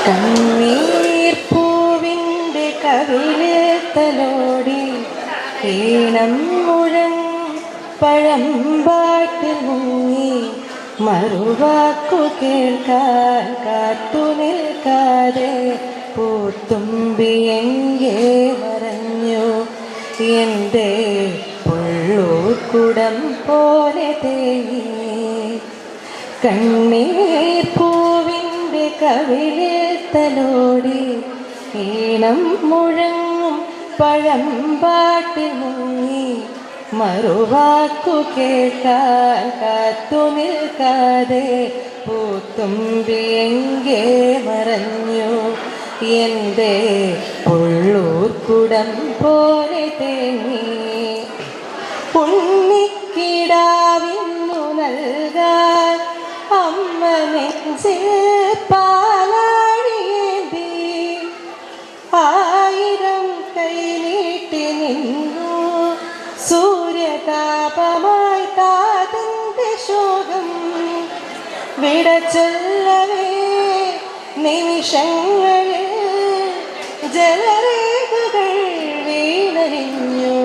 കണ്ണീർ പൂവിൻ്റെ കവിളിത്തലോടി ഈണം പഴമ്പാട്ടിൽ മുങ്ങി മറുവാക്കു കേൾക്കാൻ കാത്തു നിൽക്കാതെ പൂത്തുമ്പി എങ്കേ മറഞ്ഞു എൻ്റെ പുള്ളൂർക്കുടം പോലെ തേങ്ങി. കണ്ണീർ പൂവിൻ്റെ കവിളിത്തലോടി ഈണം മുഴങ്ങും പഴമ്പാട്ടിൽ മുങ്ങി മറുവാക്കു കേൾക്കാൻ കാത്തു നിൽക്കാതെ പൂത്തുമ്പി എങ്കേ മറഞ്ഞു എൻ്റെ പുള്ളൂർക്കുടം പോലെ തേങ്ങി. ഉണ്ണിക്കിടാവിന്നു നൽകാൻ അമ്മ നെഞ്ചിൽ പാലാഴിയേന്തി ആയിരം കൈ നീട്ടി നിന്നു സൂര്യതാപമായി താതന്റെ ശോകം വിട ചൊല്ലവേ നിമിഷങ്ങളിൽ ജലരേഖകൾ വീണരിഞ്ഞു.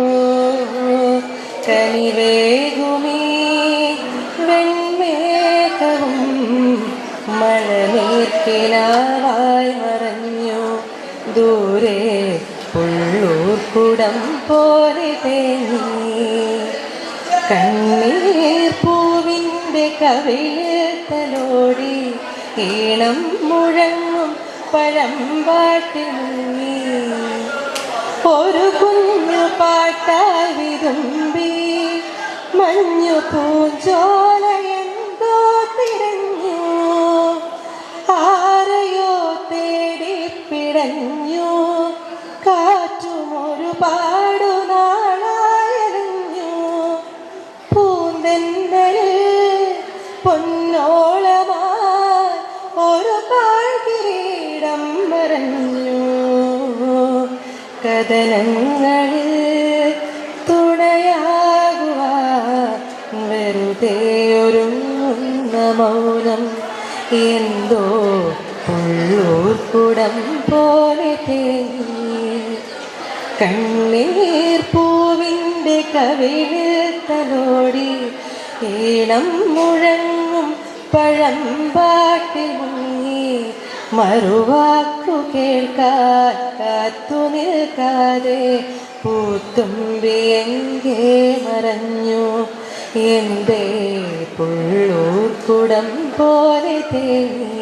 കനിവേകുമീ വെൺമേഘവും മഴനീർക്കിനാവായി മറഞ്ഞു ദൂരെ പുള്ളൂർക്കുടം പോലെ തേങ്ങി. കണ്ണീർ പൂവിൻ്റെ കവിളിത്തലോടി ഈണം മുഴങ്ങും പഴമ്പാട്ടിൽ മുങ്ങി ഒരു കുഞ്ഞു പാട്ടായി വിതുമ്പി മഞ്ഞു പൂഞ്ചോല എന്തോ തിരഞ്ഞു ആരെയോ തേടി പിടഞ്ഞു കാറ്റും ഒരുപാടു നാളായറിഞ്ഞു പൂന്തെന്നലിൽ പൊന്നോളമായി ഒരു പാഴ്കിരീടം മറഞ്ഞു. കഥനങ്ങളിൽ തുണയാകുവാൻ വെറുതെ ഒരുങ്ങുന്ന മൗനം എന്തോ പുള്ളൂർക്കുടം പോലെ തേങ്ങി. കണ്ണീർ പൂവിൻ്റെ കവിളിത്തലോടി ഈണം മുഴങ്ങും പഴമ്പാട്ടിൽ മുങ്ങി മറുവാക്കു കേൾക്കാൻ കാത്തു നിൽക്കാതെ പൂത്തുമ്പി എങ്കേ മറഞ്ഞു എൻ്റെ പുള്ളൂർക്കുടം പോലെ തേങ്ങി.